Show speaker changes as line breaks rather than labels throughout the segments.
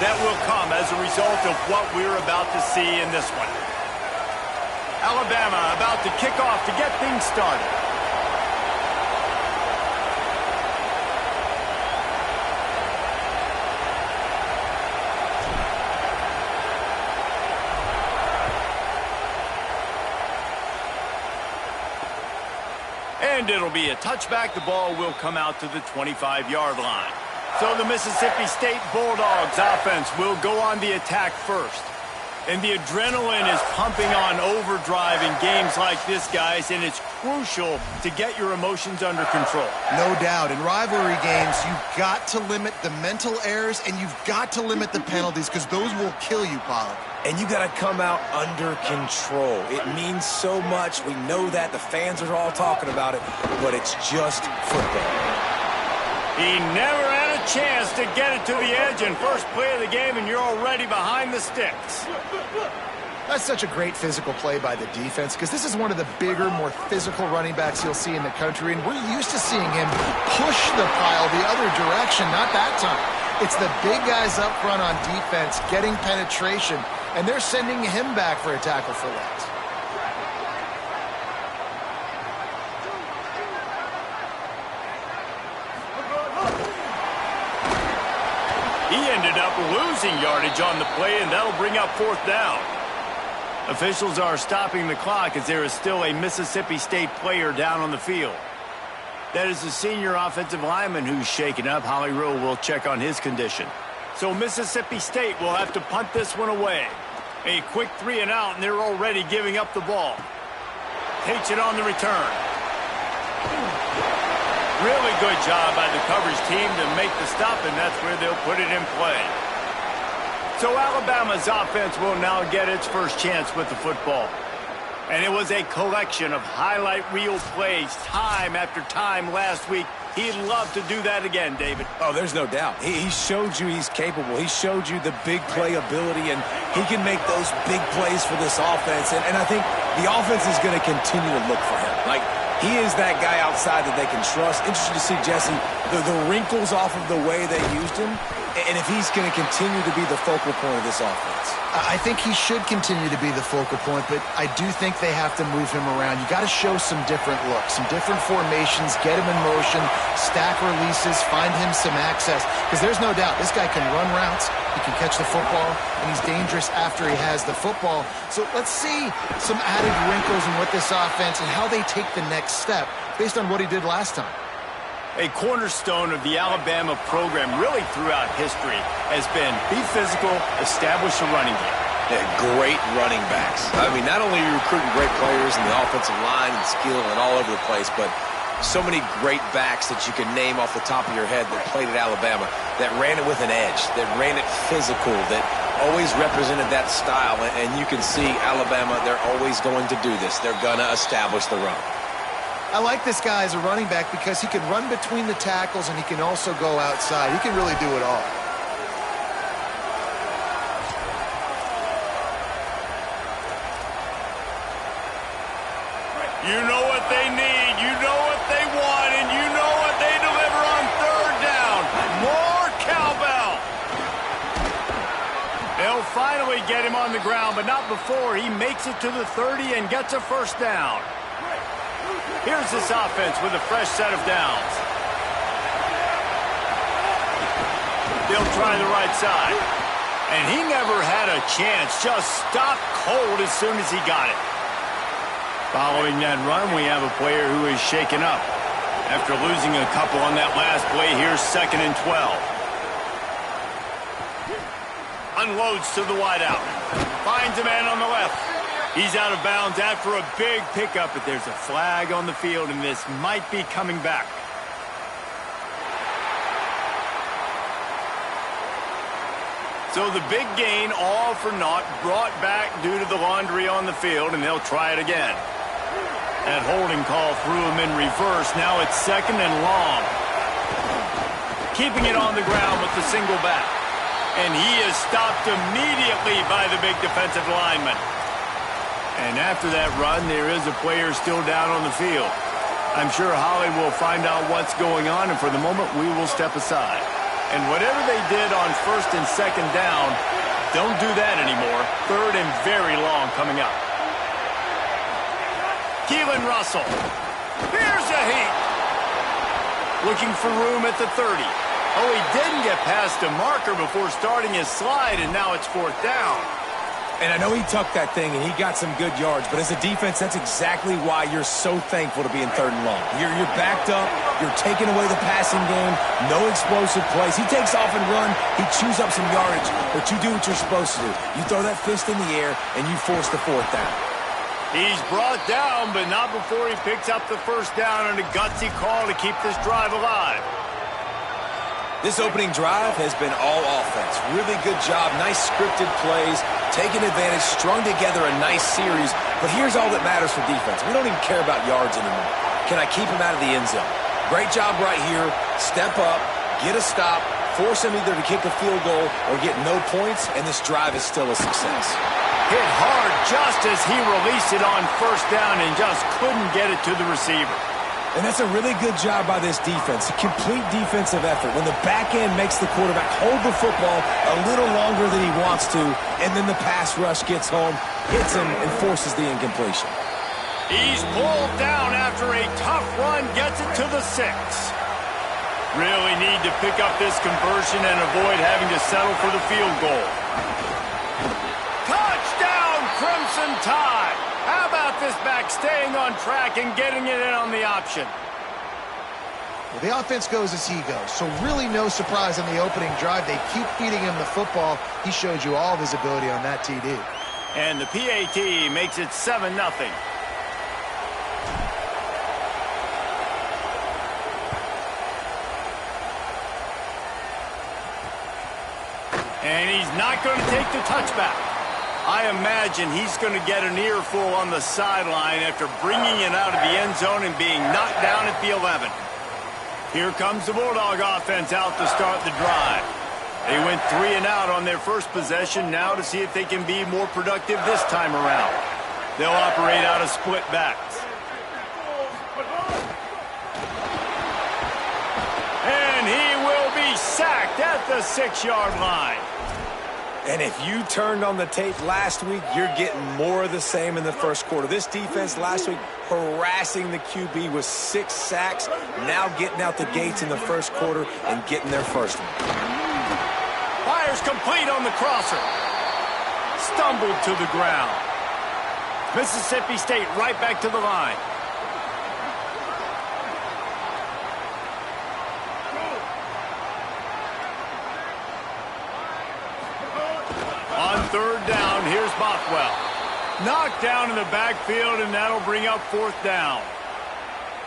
that will come as a result of what we're about to see in this one. Alabama about to kick off to get things started. And it'll be a touchback. The ball will come out to the 25-yard line. So the Mississippi State Bulldogs offense will go on the attack first. And the adrenaline is pumping on overdrive in games like this, guys, and it's crucial to get your emotions under control.
No doubt. In rivalry games, you've got to limit the mental errors and you've got to limit the penalties because those will kill you, Pollard.
And you got to come out under control. It means so much. We know that. The fans are all talking about it, but it's just football.
He never had a chance to get it to the edge in first play of the game, and you're already behind the sticks.
That's such a great physical play by the defense because this is one of the bigger, more physical running backs you'll see in the country, and we're used to seeing him push the pile the other direction, not that time. It's the big guys up front on defense getting penetration, and they're sending him back for a tackle for loss.
He ended up losing yardage on the play, and that'll bring up fourth down. Officials are stopping the clock as there is still a Mississippi State player down on the field. That is the senior offensive lineman who's shaken up. Holly Rowe will check on his condition. So Mississippi State will have to punt this one away. A quick 3 and out, and they're already giving up the ball. Takes it on the return. Really good job by the coverage team to make the stop, and that's where they'll put it in play. So Alabama's offense will now get its first chance with the football. And it was a collection of highlight reel plays time after time last week. He'd love to do that again, David.
Oh, there's no doubt. He showed you he's capable. He showed you the big play ability, and he can make those big plays for this offense. And I think the offense is going to continue to look for him. Like, he is that guy outside that they can trust. Interesting to see, Jesse, the wrinkles off of the way they used him, and if he's going to continue to be the focal point of this offense.
I think he should continue to be the focal point, but I do think they have to move him around. You got to show some different looks, some different formations, get him in motion, stack releases, find him some access, because there's no doubt this guy can run routes, he can catch the football, and he's dangerous after he has the football. So let's see some added wrinkles in what this offense and how they take the next step based on what he did last time.
A cornerstone of the Alabama program really throughout history has been be physical, establish a running game.
Yeah, great running backs. I mean, not only are you recruiting great players in the offensive line and skill and all over the place, but so many great backs that you can name off the top of your head that played at Alabama, that ran it with an edge, that ran it physical, that always represented that style. And you can see Alabama, they're always going to do this. They're going to establish the run.
I like this guy as a running back because he can run between the tackles and he can also go outside. He can really do it all.
You know what they need, you know what they want, and you know what they deliver on third down. More cowbell. They'll finally get him on the ground, but not before he makes it to the 30 and gets a first down. Here's this offense with a fresh set of downs. They'll try the right side. And he never had a chance, just stopped cold as soon as he got it. Following that run, we have a player who is shaken up. After losing a couple on that last play, here's 2nd and 12. Unloads to the wideout. Finds a man on the left. He's out of bounds after a big pickup, but there's a flag on the field, and this might be coming back. So the big gain, all for naught, brought back due to the laundry on the field, and they'll try it again. That holding call threw him in reverse. Now it's 2nd and long. Keeping it on the ground with the single back. And he is stopped immediately by the big defensive lineman. And after that run, there is a player still down on the field. I'm sure Holly will find out what's going on, and for the moment, we will step aside. And whatever they did on first and second down, don't do that anymore. Third and very long coming up. Keelan Russell. Here's a heat. Looking for room at the 30. Oh, he didn't get past a marker before starting his slide, and now it's fourth down.
And I know he tucked that thing, and he got some good yards, but as a defense, that's exactly why you're so thankful to be in third and long. You're backed up. You're taking away the passing game. No explosive plays. He takes off and run. He chews up some yardage, but you do what you're supposed to do. You throw that fist in the air, and you force the fourth down.
He's brought down, but not before he picks up the first down on a gutsy call to keep this drive alive.
This opening drive has been all offense. Really good job. Nice scripted plays. Taking advantage. Strung together a nice series. But here's all that matters for defense. We don't even care about yards anymore. Can I keep him out of the end zone? Great job right here. Step up. Get a stop. Force him either to kick a field goal or get no points, and this drive is still a success.
Hit hard just as he released it on first down and just couldn't get it to the receiver.
And that's a really good job by this defense. A complete defensive effort. When the back end makes the quarterback hold the football a little longer than he wants to, and then the pass rush gets home, hits him, and forces the incompletion.
He's pulled down after a tough run, gets it to the 6. Really need to pick up this conversion and avoid having to settle for the field goal. Touchdown, Crimson Tide! How about this back staying on track and getting it in on the option?
Well, the offense goes as he goes, so really no surprise on the opening drive. They keep feeding him the football. He showed you all of his ability on that TD.
And the PAT makes it 7-0. And he's not going to take the touchback. I imagine he's going to get an earful on the sideline after bringing it out of the end zone and being knocked down at the 11. Here comes the Bulldog offense out to start the drive. They went 3 and out on their first possession, now to see if they can be more productive this time around. They'll operate out of split backs. And he will be sacked at the 6-yard line.
And if you turned on the tape last week, you're getting more of the same in the first quarter. This defense last week harassing the QB with 6 sacks, now getting out the gates in the first quarter and getting their first one.
Fires complete on the crosser. Stumbled to the ground. Mississippi State right back to the line. On third down, here's Bothwell. Knocked down in the backfield, and that'll bring up fourth down.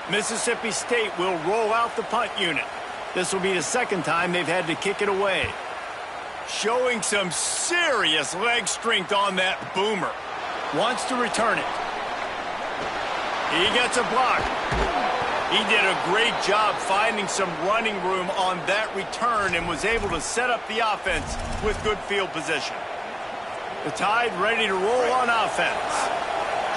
Mississippi State will roll out the punt unit. This will be the second time they've had to kick it away. Showing some serious leg strength on that boomer. Wants to return it. He gets a block. He did a great job finding some running room on that return and was able to set up the offense with good field position. The Tide ready to roll on offense.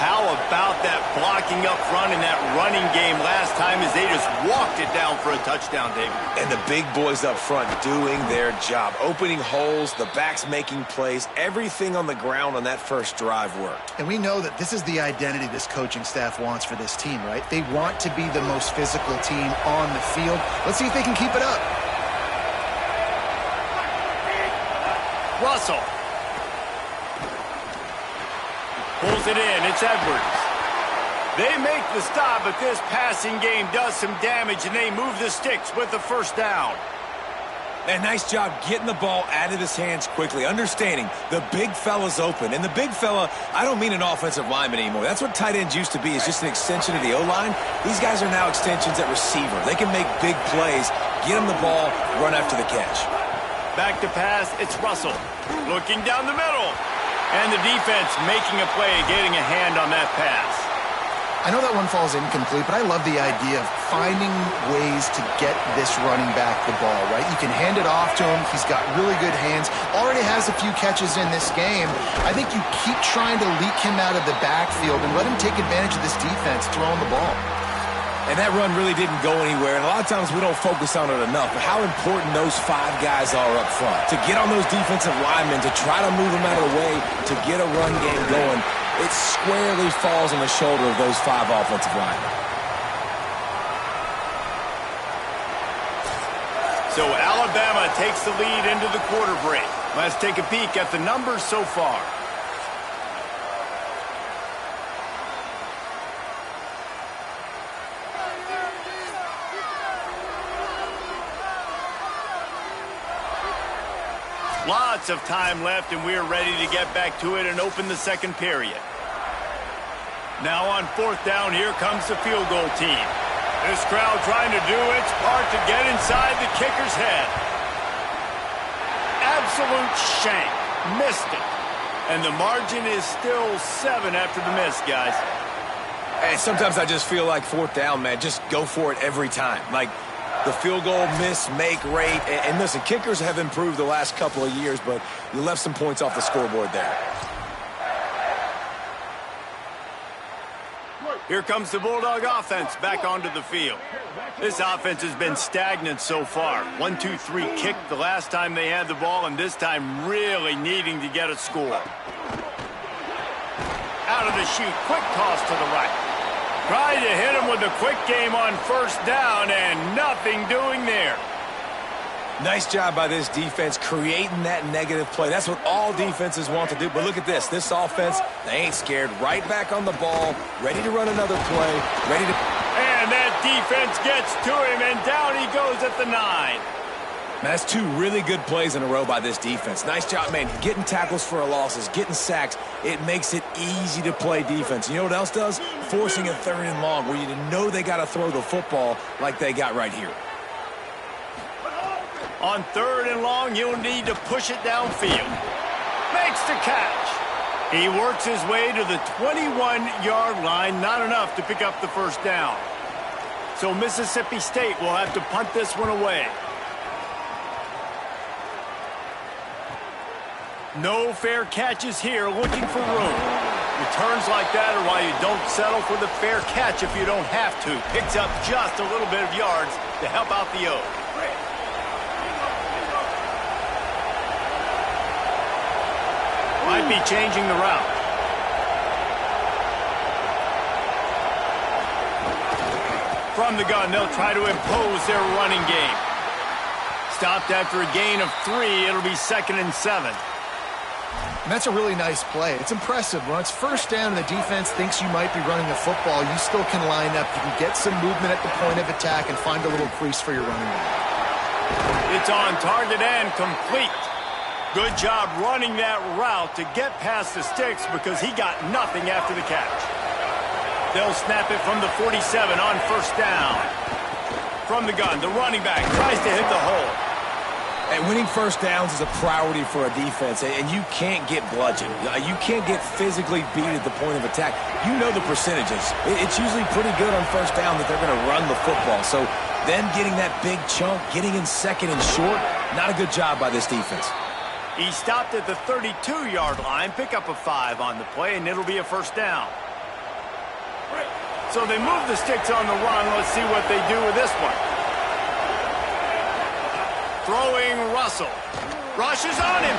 How about that blocking up front in that running game last time as they just walked it down for a touchdown, David?
And the big boys up front doing their job. Opening holes, the backs making plays. Everything on the ground on that first drive worked.
And we know that this is the identity this coaching staff wants for this team, right? They want to be the most physical team on the field. Let's see if they can keep it up.
Russell. Pulls it in. It's Edwards. They make the stop, but this passing game does some damage, and they move the sticks with the first down.
And nice job getting the ball out of his hands quickly, understanding the big fella's open. And the big fella, I don't mean an offensive lineman anymore. That's what tight ends used to be, is just an extension of the O-line. These guys are now extensions at receiver. They can make big plays, get him the ball, run after the catch.
Back to pass, it's Russell. Looking down the middle. And the defense making a play, getting a hand on that pass.
I know that one falls incomplete, but I love the idea of finding ways to get this running back the ball, right? You can hand it off to him. He's got really good hands. Already has a few catches in this game. I think you keep trying to leak him out of the backfield and let him take advantage of this defense throwing the ball.
And that run really didn't go anywhere, and a lot of times we don't focus on it enough, but how important those 5 guys are up front. To get on those defensive linemen, to try to move them out of the way, to get a run game going, it squarely falls on the shoulder of those 5 offensive linemen.
So Alabama takes the lead into the quarter break. Let's take a peek at the numbers so far. Lots of time left, and we're ready to get back to it and open the second period. Now on 4th down, here comes the field goal team. This crowd trying to do its part to get inside the kicker's head. Absolute shank. Missed it. And the margin is still 7 after the miss, guys.
Hey, sometimes I just feel like 4th down, man. Just go for it every time. Like, the field goal miss-make rate. And listen, kickers have improved the last couple of years, but you left some points off the scoreboard there.
Here comes the Bulldog offense back onto the field. This offense has been stagnant so far. 1-2-3 kick the last time they had the ball, and this time really needing to get a score. Out of the chute, quick toss to the right. Tried to hit him with a quick game on 1st down, and nothing doing there.
Nice job by this defense creating that negative play. That's what all defenses want to do. But look at this. This offense, they ain't scared. Right back on the ball, ready to run another play, ready to...
And that defense gets to him, and down he goes at the 9.
That's 2 really good plays in a row by this defense. Nice job, man. Getting tackles for a losses, getting sacks. It makes it easy to play defense. You know what else does? Forcing a 3rd and long where you know they got to throw the football like they got right here.
On 3rd and long, you'll need to push it downfield. Makes the catch. He works his way to the 21-yard line. Not enough to pick up the 1st down. So Mississippi State will have to punt this one away. No fair catches here, looking for room. Returns like that are why you don't settle for the fair catch if you don't have to. Picks up just a little bit of yards to help out the O. Might be changing the route. From the gun, they'll try to impose their running game. Stopped after a gain of 3. It'll be 2nd and 7.
And that's a really nice play. It's impressive. When it's 1st down and the defense thinks you might be running the football, you still can line up. You can get some movement at the point of attack and find a little crease for your running back.
It's on target and complete. Good job running that route to get past the sticks because he got nothing after the catch. They'll snap it from the 47 on 1st down. From the gun, the running back tries to hit the hole.
And winning 1st downs is a priority for a defense, and you can't get bludgeoned. You can't get physically beat at the point of attack. You know the percentages. It's usually pretty good on 1st down that they're going to run the football. So them getting that big chunk, getting in 2nd and short, not a good job by this defense.
He stopped at the 32-yard line, pick up a 5 on the play, and it'll be a 1st down. So they move the sticks on the run. Let's see what they do with this one. Throwing Russell. Rushes on him.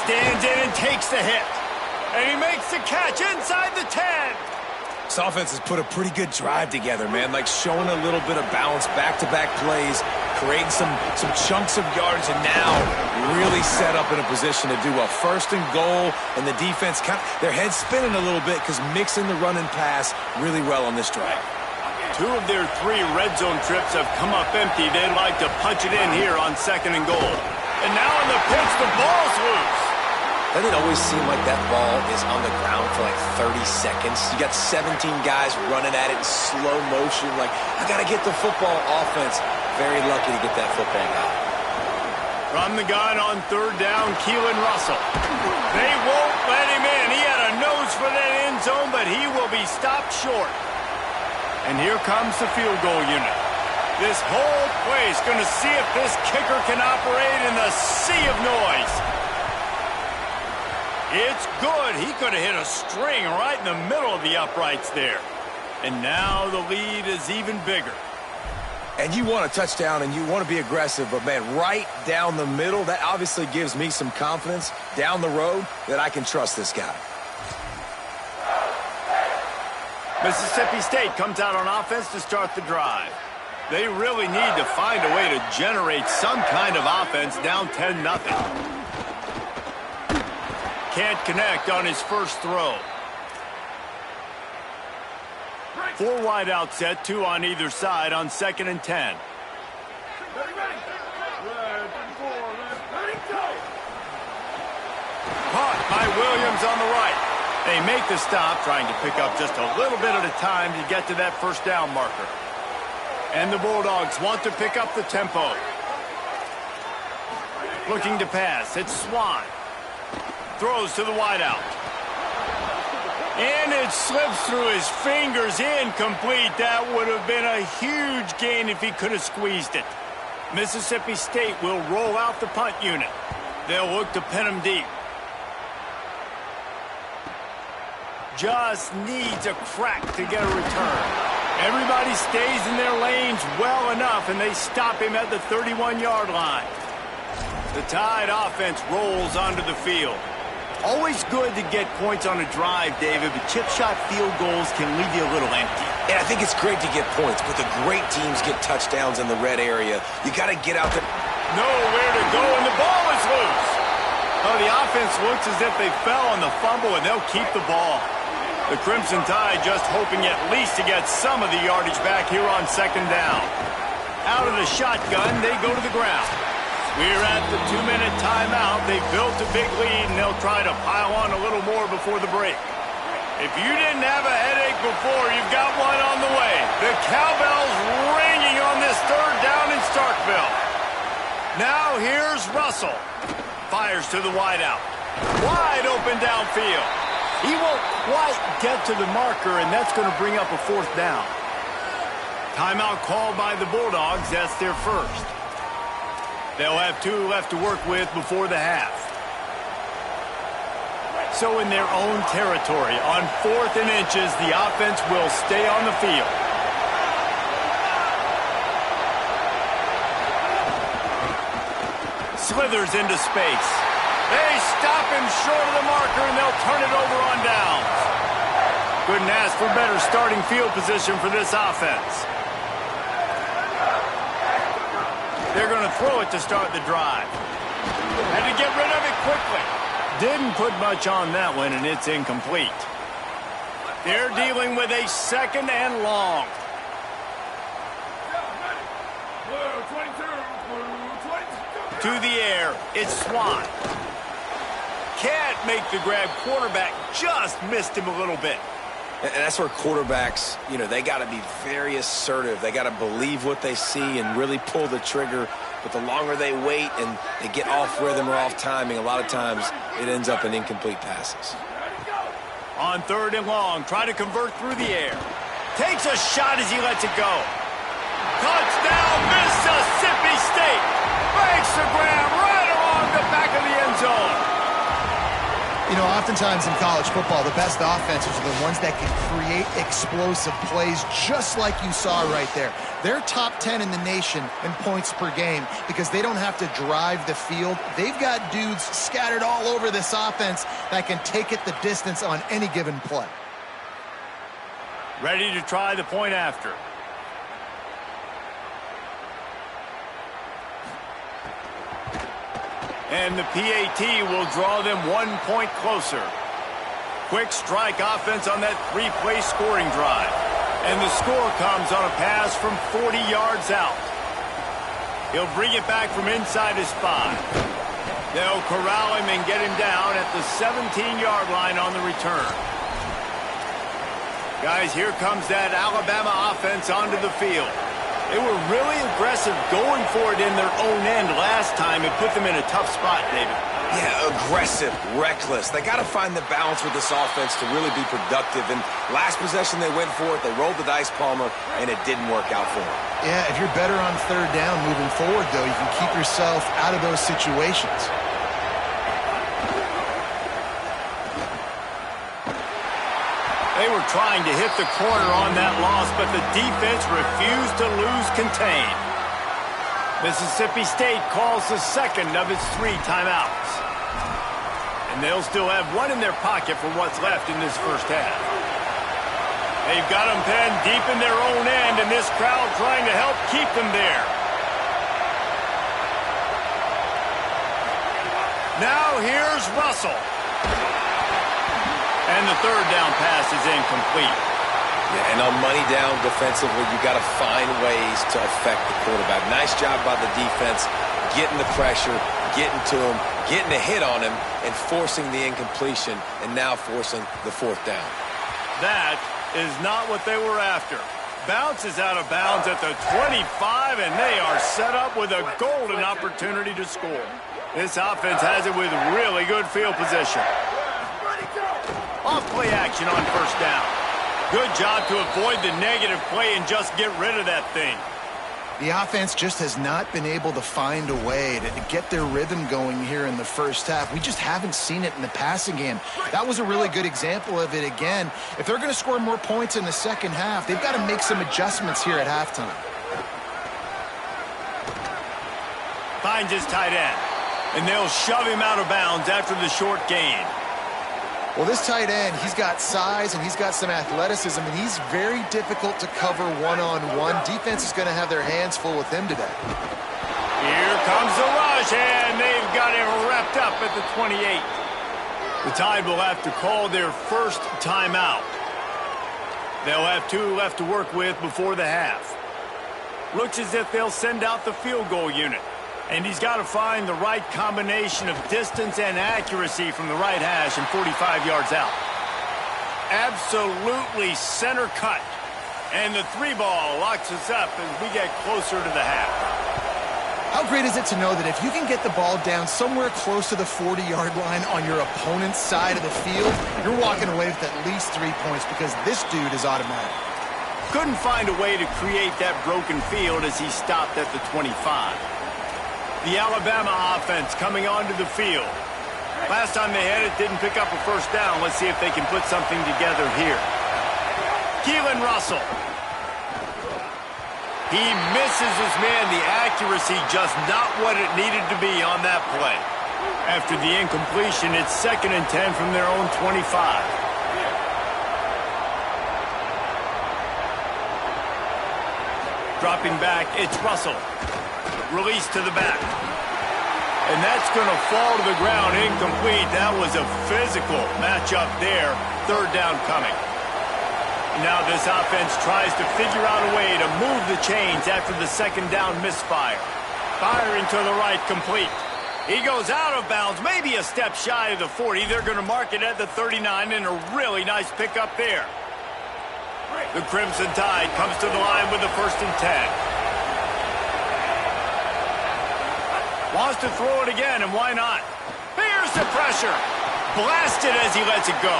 Stands in and takes the hit. And he makes the catch inside the 10.
This offense has put a pretty good drive together, man. Like showing a little bit of balance, back-to-back plays, creating some chunks of yards, and now really set up in a position to do a 1st and goal, and the defense, their heads spinning a little bit because mixing the run and pass really well on this drive.
2 of their 3 red zone trips have come up empty. They'd like to punch it in here on 2nd and goal. And now on the pitch, the ball's loose.
Doesn't it always seem like that ball is on the ground for like 30 seconds? You got 17 guys running at it in slow motion. Like, I got to get the football. Offense, very lucky to get that football out.
From the gun on 3rd down, Keelan Russell. They won't let him in. He had a nose for that end zone, but he will be stopped short. And here comes the field goal unit. This whole play is going to see if this kicker can operate in the sea of noise. It's good. He could have hit a string right in the middle of the uprights there. And now the lead is even bigger.
And you want a touchdown and you want to be aggressive, but, man, right down the middle, that obviously gives me some confidence down the road that I can trust this guy.
Mississippi State comes out on offense to start the drive. They really need to find a way to generate some kind of offense down 10-0. Can't connect on his first throw. 4 wide out set, 2 on either side on 2nd and 10. Caught by Williams on the right. They make the stop, trying to pick up just a little bit at a time to get to that first down marker. And the Bulldogs want to pick up the tempo. Looking to pass, it's Swan. Throws to the wideout. And it slips through his fingers, incomplete. That would have been a huge gain if he could have squeezed it. Mississippi State will roll out the punt unit. They'll look to pin him deep. Just needs a crack to get a return. Everybody stays in their lanes well enough, and they stop him at the 31-yard line. The Tide offense rolls onto the field. Always good to get points on a drive, David, but chip shot field goals can leave you a little empty.
And I think it's great to get points, but the great teams get touchdowns in the red area. You got to get out there.
Nowhere to go, and the ball is loose. Oh, the offense looks as if they fell on the fumble, and they'll keep the ball. The Crimson Tide just hoping at least to get some of the yardage back here on 2nd down. Out of the shotgun, they go to the ground. We're at the 2-minute timeout. They've built a big lead, and they'll try to pile on a little more before the break. If you didn't have a headache before, you've got one on the way. The cowbell's ringing on this 3rd down in Starkville. Now here's Russell. Fires to the wideout. Wide open downfield. He won't quite get to the marker, and that's going to bring up a 4th down. Timeout called by the Bulldogs. That's their first. They'll have 2 left to work with before the half. So in their own territory, on 4th and inches, the offense will stay on the field. Slithers into space. They stop him short of the marker, and they'll turn it over on downs. Couldn't ask for better starting field position for this offense. They're going to throw it to start the drive. Had to get rid of it quickly. Didn't put much on that one, and it's incomplete. They're dealing with a 2nd and long. To the air, it's Swan. Can't make the grab. Quarterback just missed him a little bit.
And that's where quarterbacks, they got to be very assertive. They got to believe what they see and really pull the trigger. But the longer they wait and they get off rhythm or off timing, a lot of times it ends up in incomplete passes.
On 3rd and long, try to convert through the air. Takes a shot as he lets it go. Touchdown, Mississippi State. Makes the grab right along the back of the end zone.
You know, oftentimes in college football, the best offenses are the ones that can create explosive plays just like you saw right there. They're top 10 in the nation in points per game because they don't have to drive the field. They've got dudes scattered all over this offense that can take it the distance on any given play.
Ready to try the point after. And the PAT will draw them 1 point closer. Quick strike offense on that 3-play scoring drive. And the score comes on a pass from 40 yards out. He'll bring it back from inside his 5. They'll corral him and get him down at the 17-yard line on the return. Guys, here comes that Alabama offense onto the field. They were really aggressive going for it in their own end last time. It put them in a tough spot, David.
Yeah, aggressive, reckless. They got to find the balance with this offense to really be productive. And last possession they went for it. They rolled the dice, Palmer, and it didn't work out for them.
Yeah, if you're better on 3rd down moving forward, though, you can keep yourself out of those situations.
They were were trying to hit the corner on that loss, but the defense refused to lose contain. Mississippi State calls the second of its 3 timeouts. And they'll still have one in their pocket for what's left in this first half. They've got them penned deep in their own end, and this crowd trying to help keep them there. Now here's Russell. And the third down pass is incomplete.
Yeah, and on money down defensively, you got to find ways to affect the quarterback. Nice job by the defense, getting the pressure, getting to him, getting a hit on him, and forcing the incompletion, and now forcing the 4th down.
That is not what they were after. Bounces out of bounds at the 25, and they are set up with a golden opportunity to score. This offense has it with really good field position. Off play action on first down. Good job to avoid the negative play and just get rid of that thing.
The offense just has not been able to find a way to get their rhythm going here in the first half. We just haven't seen it in the passing game. That was a really good example of it again. If they're going to score more points in the second half, they've got to make some adjustments here at halftime.
Finds his tight end, and they'll shove him out of bounds after the short gain.
Well, this tight end, he's got size and he's got some athleticism, and he's very difficult to cover one-on-one. Defense is going to have their hands full with him today.
Here comes the rush, and they've got him wrapped up at the 28. The Tide will have to call their first timeout. They'll have 2 left to work with before the half. Looks as if they'll send out the field goal unit. And he's got to find the right combination of distance and accuracy from the right hash and 45 yards out. Absolutely center cut. And the 3 ball locks us up as we get closer to the half.
How great is it to know that if you can get the ball down somewhere close to the 40-yard line on your opponent's side of the field, you're walking away with at least 3 points because this dude is automatic.
Couldn't find a way to create that broken field as he stopped at the 25. The Alabama offense coming onto the field. Last time they had it, didn't pick up a first down. Let's see if they can put something together here. Keelan Russell. He misses his man. The accuracy just not what it needed to be on that play. After the incompletion, it's 2nd and 10 from their own 25. Dropping back, it's Russell. Release to the back. And that's going to fall to the ground incomplete. That was a physical matchup there. 3rd down coming. Now this offense tries to figure out a way to move the chains after the 2nd down misfire. Firing to the right, complete. He goes out of bounds, maybe a step shy of the 40. They're going to mark it at the 39, and a really nice pickup there. The Crimson Tide comes to the line with the 1st and 10. Wants to throw it again, and why not? Here's the pressure. Blasted as he lets it go.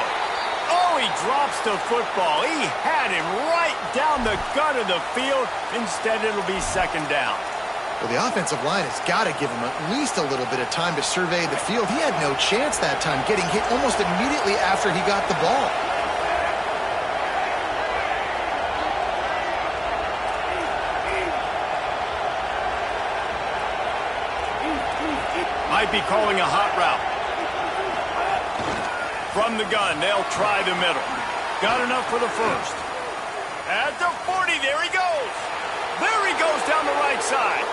Oh, he drops the football. He had him right down the gut of the field. Instead, it'll be 2nd down.
Well, the offensive line has got to give him at least a little bit of time to survey the field. He had no chance that time, getting hit almost immediately after he got the ball.
Might be calling a hot route. From the gun, they'll try the middle. Got enough for the 1st. At the 40, there he goes. There he goes down the right side.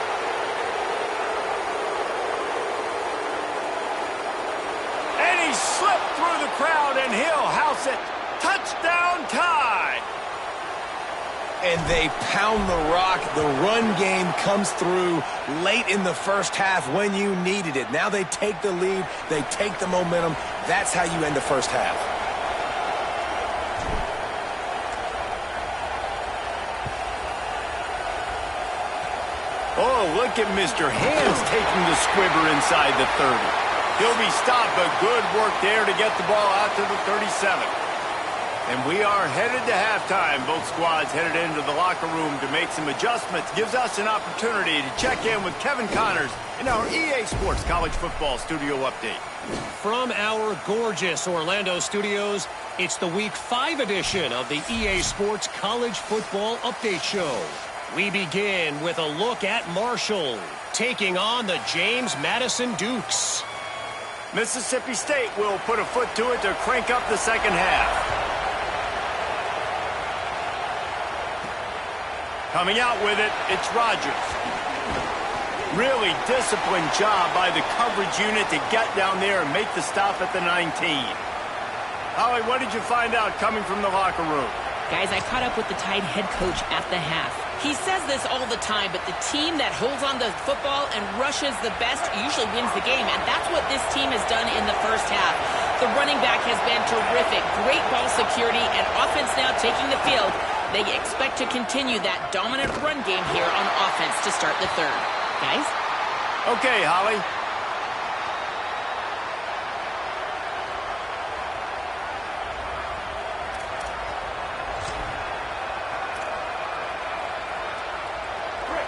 And he slipped through the crowd, and he'll house it. Touchdown, Tide.
And they pound the rock. The run game comes through late in the first half when you needed it. Now they take the lead. They take the momentum. That's how you end the first half.
Oh, look at Mr. Hands taking the squibber inside the 30. He'll be stopped, but good work there to get the ball out to the 37. And we are headed to halftime. Both squads headed into the locker room to make some adjustments. Gives us an opportunity to check in with Kevin Connors in our EA Sports College Football Studio Update.
From our gorgeous Orlando studios, it's the Week 5 edition of the EA Sports College Football Update Show. We begin with a look at Marshall, taking on the James Madison Dukes.
Mississippi State will put a foot to it to crank up the second half. Coming out with it, it's Rogers. Really disciplined job by the coverage unit to get down there and make the stop at the 19. Holly, what did you find out coming from the locker room?
Guys, I caught up with the Tide head coach at the half. He says this all the time, but the team that holds on to the football and rushes the best usually wins the game, and that's what this team has done in the first half. The running back has been terrific. Great ball security and offense now taking the field. They expect to continue that dominant run game here on offense to start the third. Guys?
Okay, Holly.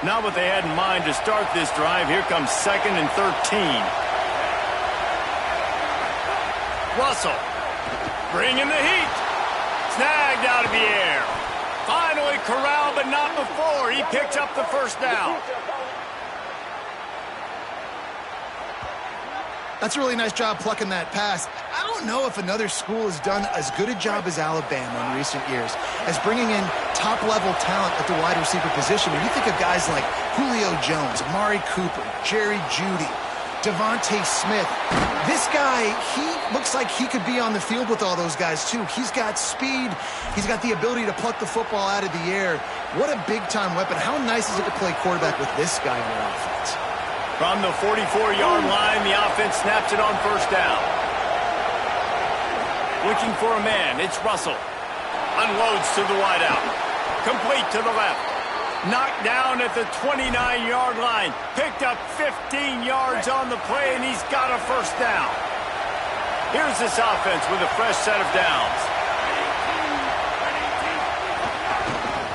Not what they had in mind to start this drive. Here comes 2nd and 13. Russell bringing the heat. Snagged out of the air. Finally corralled, but not before. He picks up the first down.
That's a really nice job plucking that pass. I don't know if another school has done as good a job as Alabama in recent years as bringing in top-level talent at the wide receiver position. When you think of guys like Julio Jones, Amari Cooper, Jerry Jeudy, Devontae Smith, this guy, he looks like he could be on the field with all those guys, too. He's got speed. He's got the ability to pluck the football out of the air. What a big-time weapon. How nice is it to play quarterback with this guy on their offense?
From the 44-yard line, the offense snaps it on first down. Looking for a man, it's Russell. Unloads to the wideout. Complete to the left. Knocked down at the 29-yard line. Picked up 15 yards on the play, and he's got a first down. Here's this offense with a fresh set of downs.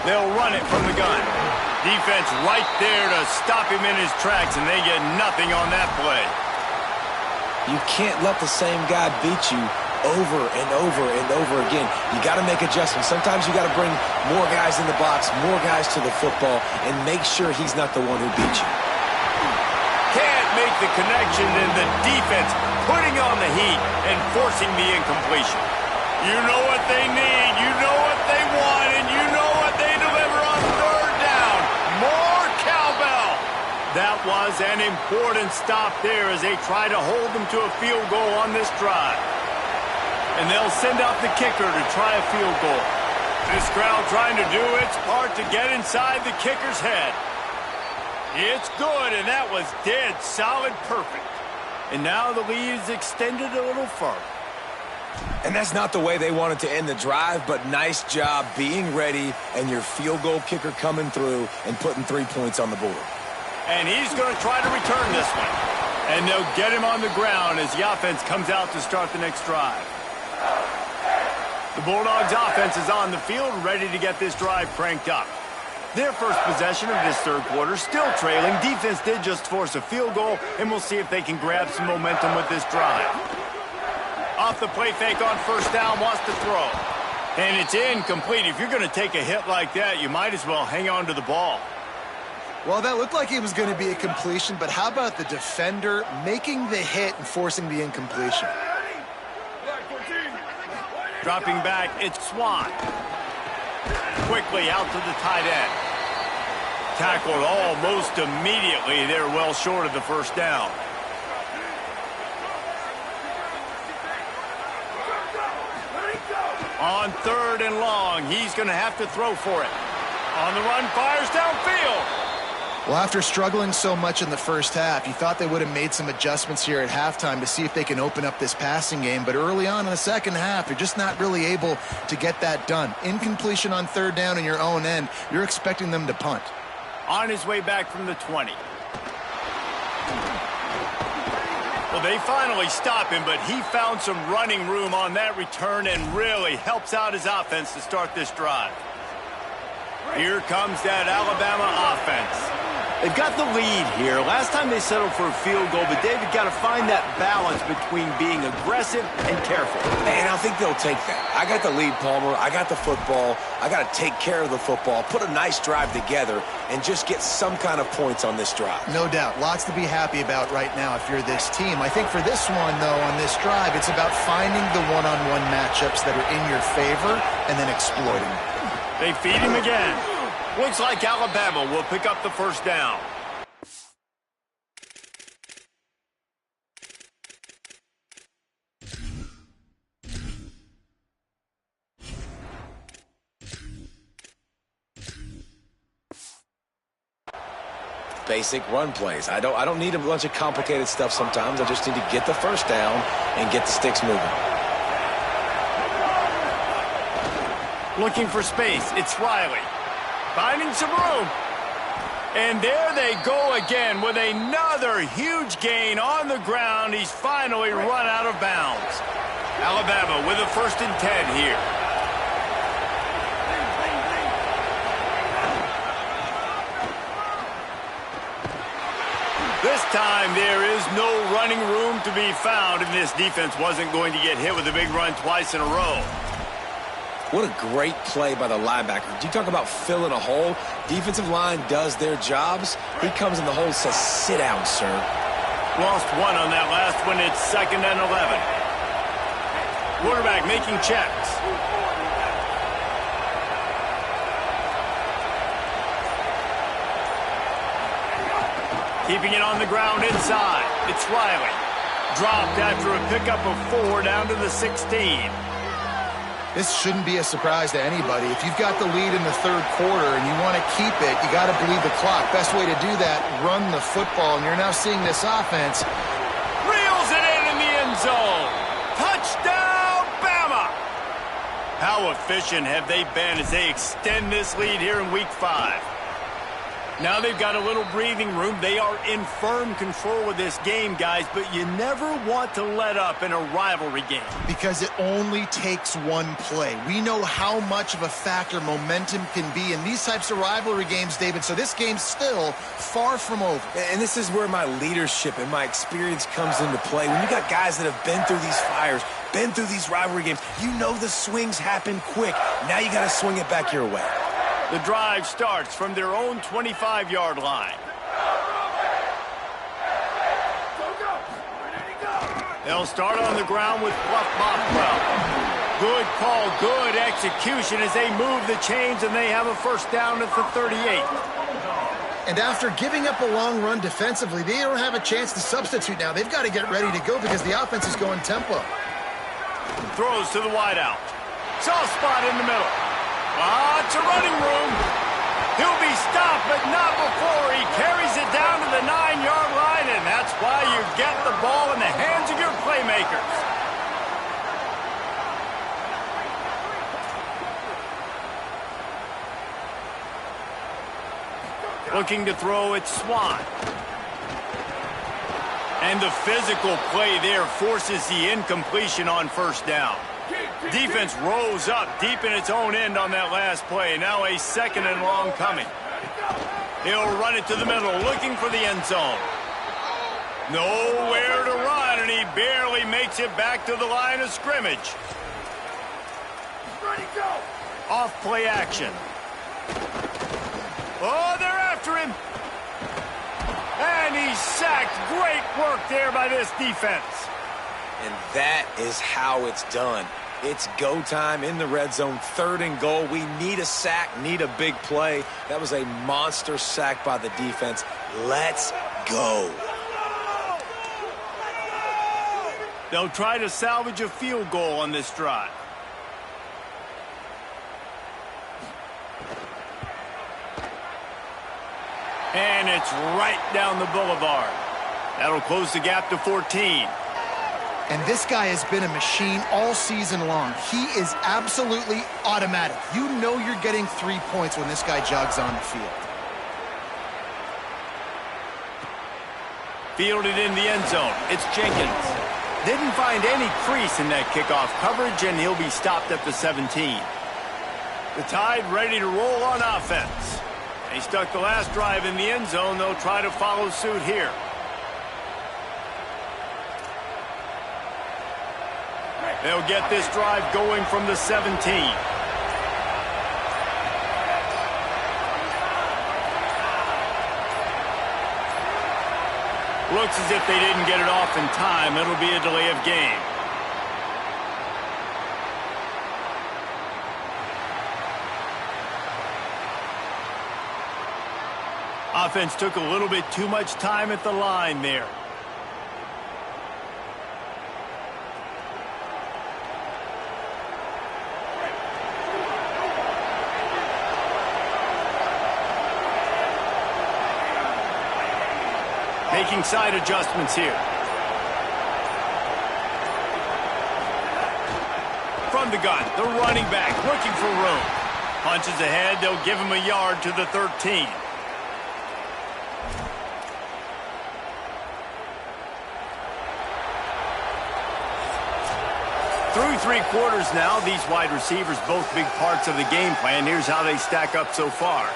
They'll run it from the gun. Defense right there to stop him in his tracks, and they get nothing on that play.
You can't let the same guy beat you over and over and over again. You got to make adjustments. Sometimes you got to bring more guys in the box, more guys to the football, and make sure he's not the one who beat you.
Can't make the connection, and the defense putting on the heat and forcing the incompletion. You know what they need, you know what they want, and you know what they deliver on third down. More cowbell. That was an important stop there as they try to hold them to a field goal on this drive. And they'll send out the kicker to try a field goal. This crowd trying to do its part to get inside the kicker's head. It's good, and that was dead solid perfect. And now the lead is extended a little further.
And that's not the way they wanted to end the drive, but nice job being ready and your field goal kicker coming through and putting 3 points on the board.
And he's going to try to return this one. And they'll get him on the ground as the offense comes out to start the next drive. The Bulldogs offense is on the field, ready to get this drive cranked up. Their first possession of this third quarter, still trailing. Defense did just force a field goal, and we'll see if they can grab some momentum with this drive. Off the play fake on first down, wants to throw. And it's incomplete. If you're going to take a hit like that, you might as well hang on to the ball.
Well, that looked like it was going to be a completion, but how about the defender making the hit and forcing the incompletion?
Dropping back, it's Swan. Quickly out to the tight end. Tackled almost immediately. They're well short of the first down. On third and long, he's going to have to throw for it. On the run, fires downfield.
Well, after struggling so much in the first half, you thought they would have made some adjustments here at halftime to see if they can open up this passing game. But early on in the second half, you're just not really able to get that done. Incompletion on third down in your own end, you're expecting them to punt. On
his way back from the 20. Well, they finally stop him, but he found some running room on that return and really helps out his offense to start this drive. Here comes that Alabama offense. They've got the lead here. Last time they settled for a field goal, but David got to find that balance between being aggressive and careful.
And I think they'll take that. I got the lead, Palmer. I got the football. I got to take care of the football, put a nice drive together, and just get some kind of points on this drive.
No doubt. Lots to be happy about right now if you're this team. I think for this one, though, on this drive, it's about finding the one-on-one matchups that are in your favor and then exploiting them.
They feed him again. Looks like Alabama will pick up the first down.
Basic run plays. I don't need a bunch of complicated stuff sometimes. I just need to get the first down and get the sticks moving.
Looking for space. It's Riley. Finding some room. And there they go again with another huge gain on the ground. He's finally run out of bounds. Alabama with a 1st and 10 here. This time there is no running room to be found, and this defense wasn't going to get hit with a big run twice in a row.
What a great play by the linebacker. Do you talk about filling a hole? Defensive line does their jobs. He comes in the hole and says, sit down, sir.
Lost one on that last one. It's 2nd and 11. Quarterback making checks. Keeping it on the ground inside. It's Riley. Dropped after a pickup of 4 down to the 16.
This shouldn't be a surprise to anybody. If you've got the lead in the 3rd quarter and you want to keep it, you got to bleed the clock. Best way to do that, run the football. And you're now seeing this offense.
Reels it in the end zone. Touchdown, Bama! How efficient have they been as they extend this lead here in Week 5? Now they've got a little breathing room. They are in firm control of this game, guys, but you never want to let up in a rivalry game.
Because it only takes one play. We know how much of a factor momentum can be in these types of rivalry games, David, so this game's still far from over.
And this is where my leadership and my experience comes into play. When you got guys that have been through these fires, been through these rivalry games, you know the swings happen quick. Now you got to swing it back your way.
The drive starts from their own 25-yard line. They'll start on the ground with Bluff Bothwell. Good call, good execution as they move the chains, and they have a first down at the 38.
And after giving up a long run defensively, they don't have a chance to substitute now. They've got to get ready to go because the offense is going tempo.
Throws to the wideout. Soft spot in the middle. Lots of running room. He'll be stopped, but not before he carries it down to the 9-yard line, and that's why you get the ball in the hands of your playmakers. Looking to throw, it's Swan. And the physical play there forces the incompletion on first down. Defense rose up deep in its own end on that last play. Now a 2nd and long coming. He'll run it to the middle, looking for the end zone. Nowhere to run, and he barely makes it back to the line of scrimmage. Off play action. Oh, they're after him. And he's sacked. Great work there by this defense.
And that is how it's done. It's go time in the red zone, 3rd and goal. We need a sack, need a big play. That was a monster sack by the defense. Let's go.
They'll try to salvage a field goal on this drive. And it's right down the boulevard. That'll close the gap to 14.
And this guy has been a machine all season long. He is absolutely automatic. You know you're getting 3 points when this guy jogs on the field.
Fielded in the end zone. It's Jenkins. Didn't find any crease in that kickoff coverage, and he'll be stopped at the 17. The Tide ready to roll on offense. They stuck the last drive in the end zone. They'll try to follow suit here. They'll get this drive going from the 17. Looks as if they didn't get it off in time. It'll be a delay of game. Offense took a little bit too much time at the line there. Making side adjustments here. From the gun, the running back looking for room. Punches ahead, they'll give him a yard to the 13. Through 3 quarters now, these wide receivers both big parts of the game plan. Here's how they stack up so far.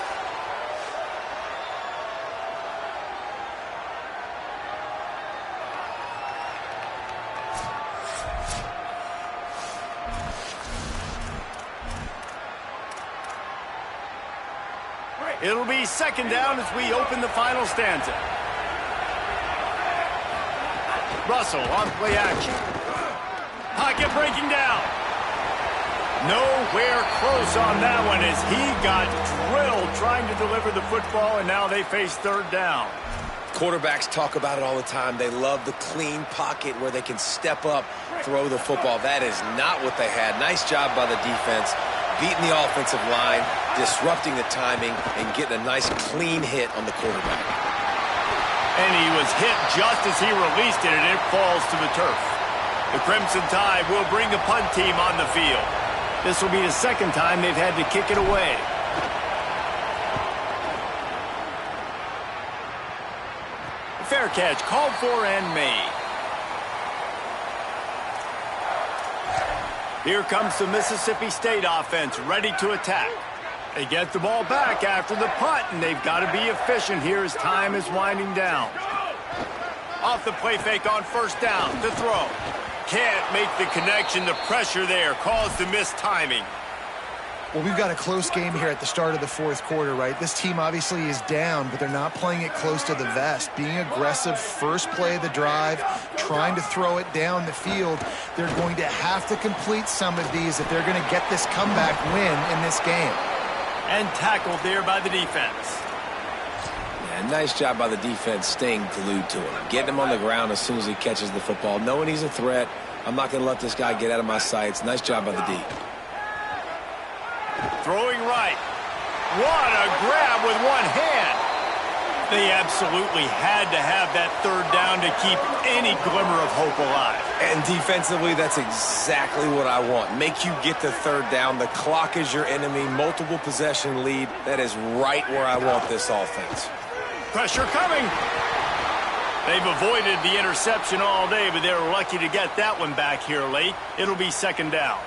It'll be second down as we open the final stanza. Russell on play action. Pocket breaking down. Nowhere close on that one as he got drilled trying to deliver the football, and now they face third down.
Quarterbacks talk about it all the time. They love the clean pocket where they can step up, throw the football. That is not what they had. Nice job by the defense, beating the offensive line, disrupting the timing, and getting a nice clean hit on the quarterback.
And he was hit just as he released it, and it falls to the turf. The Crimson Tide will bring the punt team on the field. This will be the second time they've had to kick it away. Fair catch called for and made. Here comes the Mississippi State offense ready to attack. They get the ball back after the punt, and they've got to be efficient here as time is winding down. Off the play fake on first down to throw. Can't make the connection. The pressure there caused the missed timing.
Well, we've got a close game here at the start of the fourth quarter, right? This team obviously is down, but they're not playing it close to the vest. Being aggressive, first play of the drive, trying to throw it down the field. They're going to have to complete some of these if they're going to get this comeback win in this game.
And tackled there by the defense.
Yeah, nice job by the defense staying glued to him. Getting him on the ground as soon as he catches the football. Knowing he's a threat, I'm not going to let this guy get out of my sights. Nice job by the D.
Throwing right. What a grab with one hand. They absolutely had to have that third down to keep any glimmer of hope alive.
And defensively, that's exactly what I want. Make you get the third down. The clock is your enemy. Multiple possession lead. That is right where I want this offense.
Pressure coming. They've avoided the interception all day, but they're lucky to get that one back here late. It'll be second down.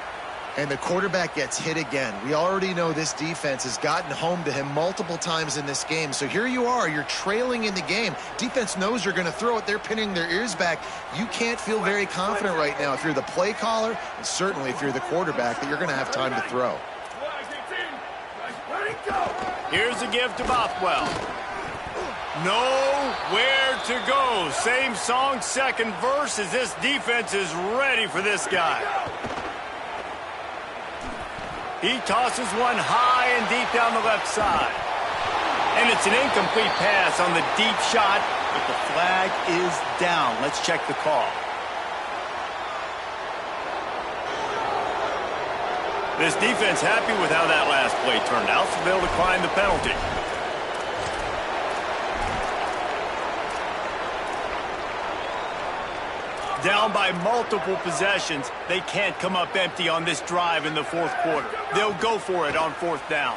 And the quarterback gets hit again. We already know this defense has gotten home to him multiple times in this game. So here you are, you're trailing in the game. Defense knows you're going to throw it. They're pinning their ears back. You can't feel very confident right now if you're the play caller, and certainly if you're the quarterback, that you're going to have time to throw.
Here's a give to Bothwell. Nowhere to go. Same song, second verse, as this defense is ready for this guy. He tosses one high and deep down the left side. And it's an incomplete pass on the deep shot, but the flag is down. Let's check the call. This defense happy with how that last play turned out, so they'll decline the penalty. Down by multiple possessions, they can't come up empty on this drive in the fourth quarter. They'll go for it on fourth down.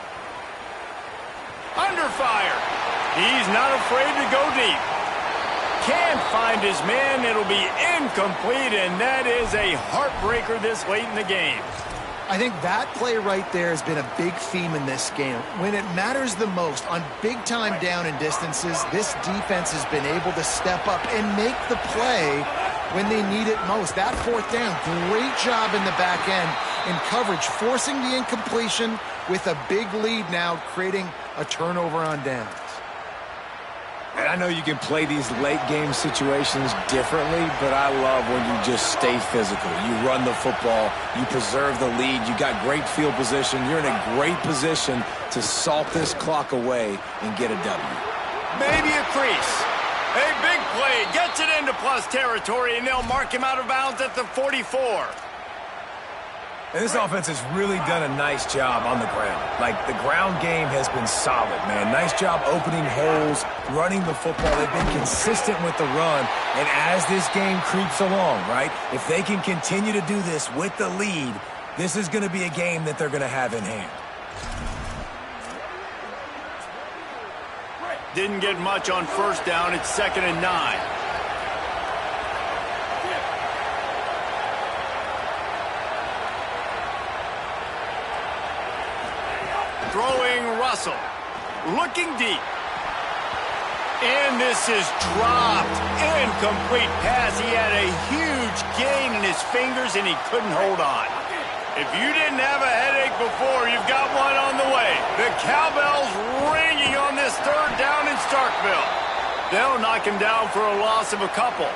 Under fire. He's not afraid to go deep. can't find his man. It'll be incomplete, and that is a heartbreaker this late in the game.
I think that play right there has been a big theme in this game. When it matters the most, on big-time down and distances, this defense has been able to step up and make the play when they need it most. That fourth down, great job in the back end in coverage, forcing the incompletion with a big lead now, creating a turnover on downs.
And I know you can play these late-game situations differently, but I love when you just stay physical. You run the football, you preserve the lead, you got great field position. You're in a great position to salt this clock away and get a W.
Maybe a crease. A big play gets it into plus territory, and they'll mark him out of bounds at the 44.
And this offense has really done a nice job on the ground. Like, the ground game has been solid, man. Nice job opening holes, running the football. They've been consistent with the run. And as this game creeps along, right, if they can continue to do this with the lead, this is going to be a game that they're going to have in hand.
Didn't get much on first down. It's 2nd and 9. Throwing Russell. Looking deep. And this is dropped. Incomplete pass. He had a huge gain in his fingers, and he couldn't hold on. If you didn't have a headache before, you've got one on the way. The cowbell's ringing on this 3rd down in Starkville. They'll knock him down for a loss of a couple.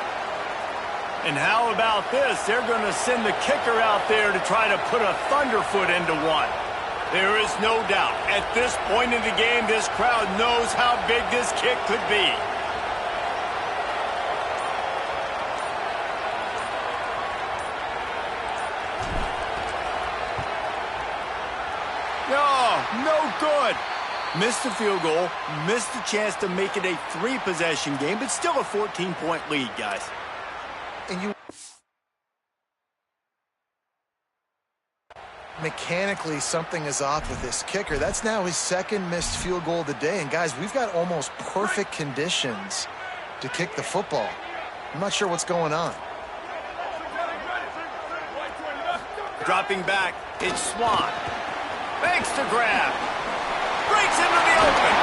And how about this? They're going to send the kicker out there to try to put a thunderfoot into one. There is no doubt, at this point in the game, this crowd knows how big this kick could be. No good. Missed the field goal, missed the chance to make it a 3-possession game, but still a 14-point lead, guys.
And you... Mechanically, something is off with this kicker. That's now his 2nd missed field goal of the day. And, guys, we've got almost perfect conditions to kick the football. I'm not sure what's going on.
Dropping back, it's Swan. Makes the grab. Breaks into the open.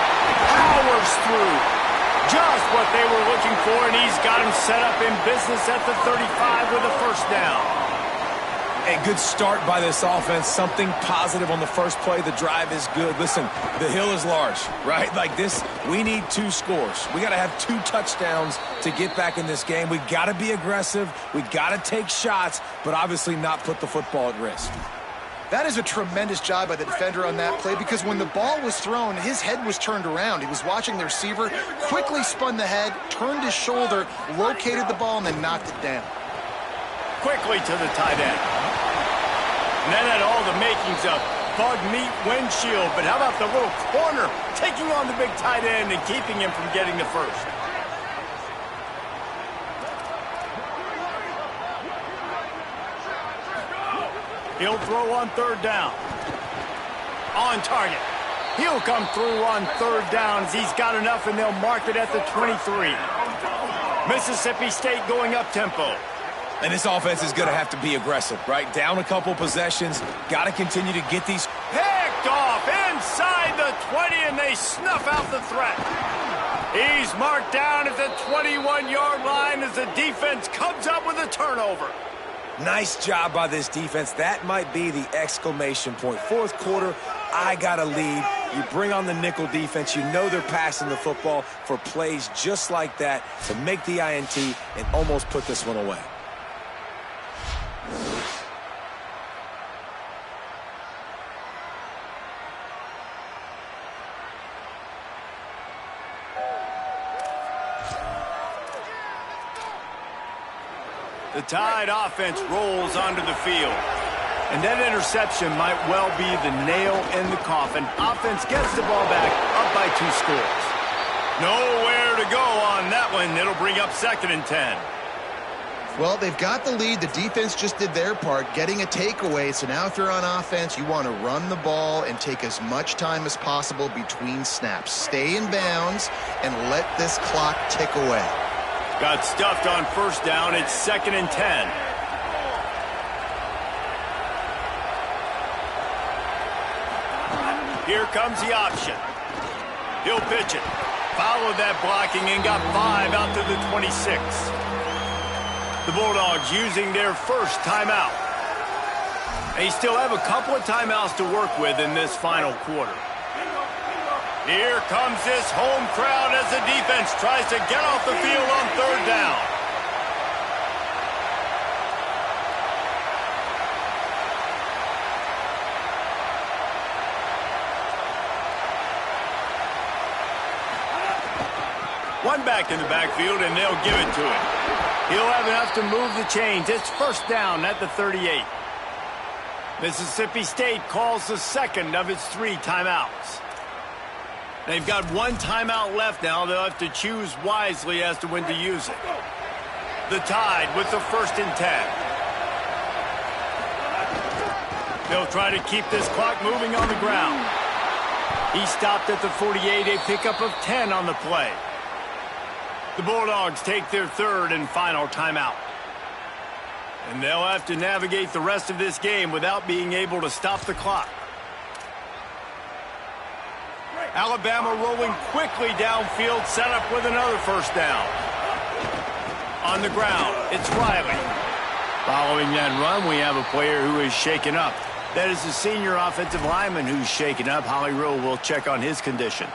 Powers through. Just what they were looking for, and he's got him set up in business at the 35 with a first down.
A good start by this offense. Something positive on the first play. The drive is good. Listen, the hill is large, right? Like this, we need 2 scores. We got to have 2 touchdowns to get back in this game. We got to be aggressive. We got to take shots, but obviously not put the football at risk.
That is a tremendous job by the defender on that play, because when the ball was thrown, his head was turned around. He was watching the receiver, quickly spun the head, turned his shoulder, located the ball, and then knocked it down.
Quickly to the tight end. And that had all the makings of bug meat windshield, but how about the little corner taking on the big tight end and keeping him from getting the first? He'll throw on 3rd down. On target. He'll come through on 3rd down as he's got enough, and they'll mark it at the 23. Mississippi State going up tempo.
And this offense is going to have to be aggressive, right? Down a couple possessions. Got to continue to get these.
Picked off inside the 20, and they snuff out the threat. He's marked down at the 21-yard line as the defense comes up with a turnover.
Nice job by this defense. That might be the exclamation point. 4th quarter, I got a lead. You bring on the nickel defense. You know they're passing the football for plays just like that to make the INT and almost put this one away.
The Tide offense rolls onto the field. And that interception might well be the nail in the coffin. Offense gets the ball back, up by 2 scores. Nowhere to go on that one. It'll bring up 2nd and 10.
Well, they've got the lead. The defense just did their part, getting a takeaway. So now if you're on offense, you want to run the ball and take as much time as possible between snaps. Stay in bounds and let this clock tick away.
Got stuffed on first down. It's 2nd and 10. Here comes the option. He'll pitch it. Followed that blocking and got 5 out to the 26. The Bulldogs using their first timeout. They still have a couple of timeouts to work with in this final quarter. Here comes this home crowd as the defense tries to get off the field on 3rd down. One back in the backfield, and they'll give it to him. He'll have enough to move the chains. It's 1st down at the 38. Mississippi State calls the second of its 3 timeouts. They've got 1 timeout left now. They'll have to choose wisely as to when to use it. The Tide with the 1st and 10. They'll try to keep this clock moving on the ground. He stopped at the 48, a pickup of 10 on the play. The Bulldogs take their 3rd and final timeout. And they'll have to navigate the rest of this game without being able to stop the clock. Alabama rolling quickly downfield, set up with another 1st down. On the ground, it's Riley. Following that run, we have a player who is shaken up. That is the senior offensive lineman who's shaken up. Holly Rowe will check on his condition.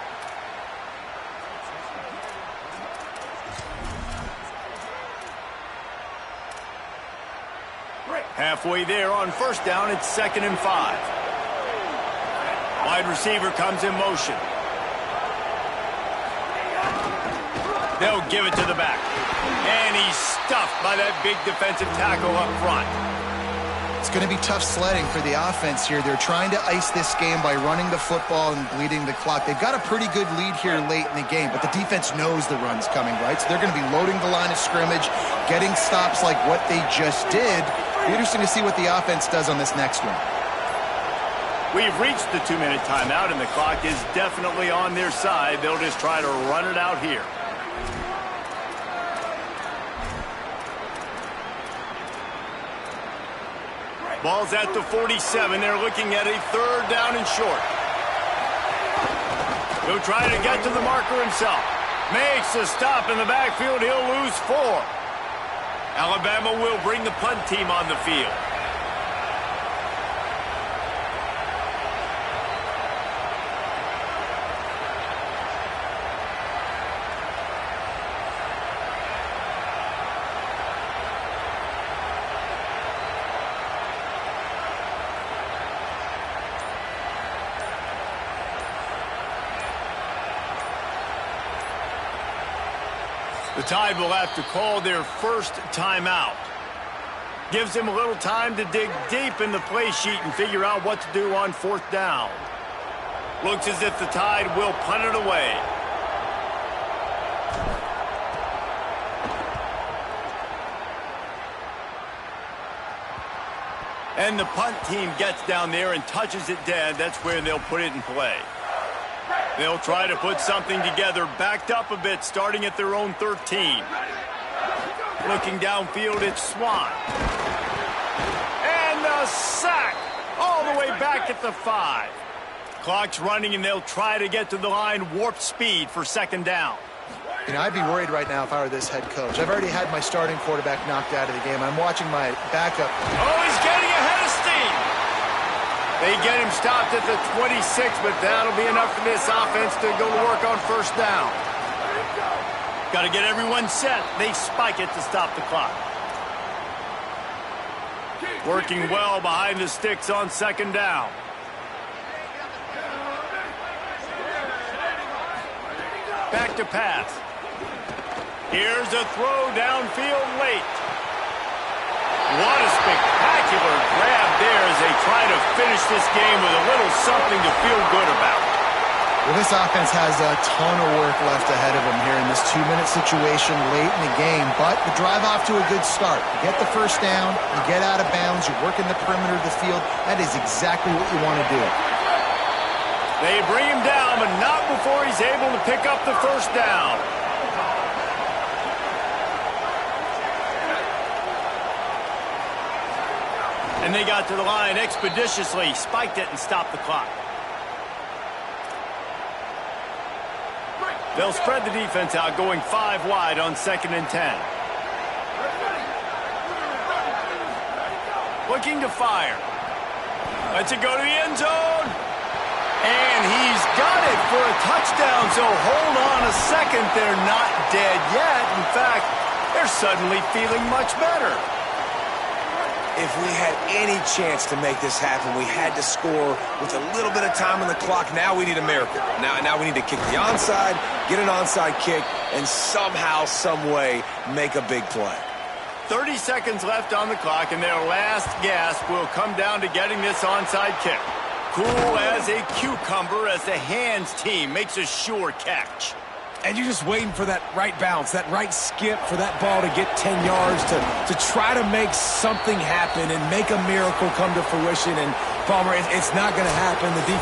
Halfway there on 1st down, it's 2nd and 5. Wide receiver comes in motion. They'll give it to the back. And he's stuffed by that big defensive tackle up front.
It's going to be tough sledding for the offense here. They're trying to ice this game by running the football and bleeding the clock. They've got a pretty good lead here late in the game, but the defense knows the run's coming, right? So they're going to be loading the line of scrimmage, getting stops like what they just did. It'll be interesting to see what the offense does on this next one.
We've reached the 2-minute timeout, and the clock is definitely on their side. They'll just try to run it out here. Ball's at the 47. They're looking at a 3rd down and short. He'll try to get to the marker himself. Makes a stop in the backfield. He'll lose 4. Alabama will bring the punt team on the field. The Tide will have to call their first timeout. Gives him a little time to dig deep in the play sheet and figure out what to do on 4th down. Looks as if the Tide will punt it away. And the punt team gets down there and touches it dead. That's where they'll put it in play. They'll try to put something together, backed up a bit, starting at their own 13. Looking downfield, it's Swan. And a sack all the way back at the 5. Clock's running, and they'll try to get to the line, warp speed for 2nd down.
You know, I'd be worried right now if I were this head coach. I've already had my starting quarterback knocked out of the game. I'm watching my backup.
Oh, he's getting ahead of steam. They get him stopped at the 26, but that'll be enough for this offense to go to work on 1st down. Got to get everyone set. They spike it to stop the clock. Working well behind the sticks on 2nd down. Back to pass. Here's a throw downfield late. What a spectacular grab there as they try to finish this game with a little something to feel good about.
Well, this offense has a ton of work left ahead of them here in this 2-minute situation late in the game, but the drive off to a good start. You get the 1st down, you get out of bounds, you work in the perimeter of the field. That is exactly what you want to do.
They bring him down, but not before he's able to pick up the 1st down. And they got to the line expeditiously, spiked it, and stopped the clock. They'll spread the defense out, going 5 wide on 2nd and 10. Looking to fire. Lets it go to the end zone. And he's got it for a touchdown, so hold on a second. They're not dead yet. In fact, they're suddenly feeling much better.
If we had any chance to make this happen, we had to score with a little bit of time on the clock. Now we need a miracle. Now we need to kick the onside, get an onside kick, and somehow, some way, make a big play.
30 seconds left on the clock, and their last gasp will come down to getting this onside kick. Cool as a cucumber as the hands team makes a sure catch.
And you're just waiting for that right bounce, that right skip for that ball to get 10 yards to try to make something happen and make a miracle come to fruition. And, Palmer, it's not going to happen. The defense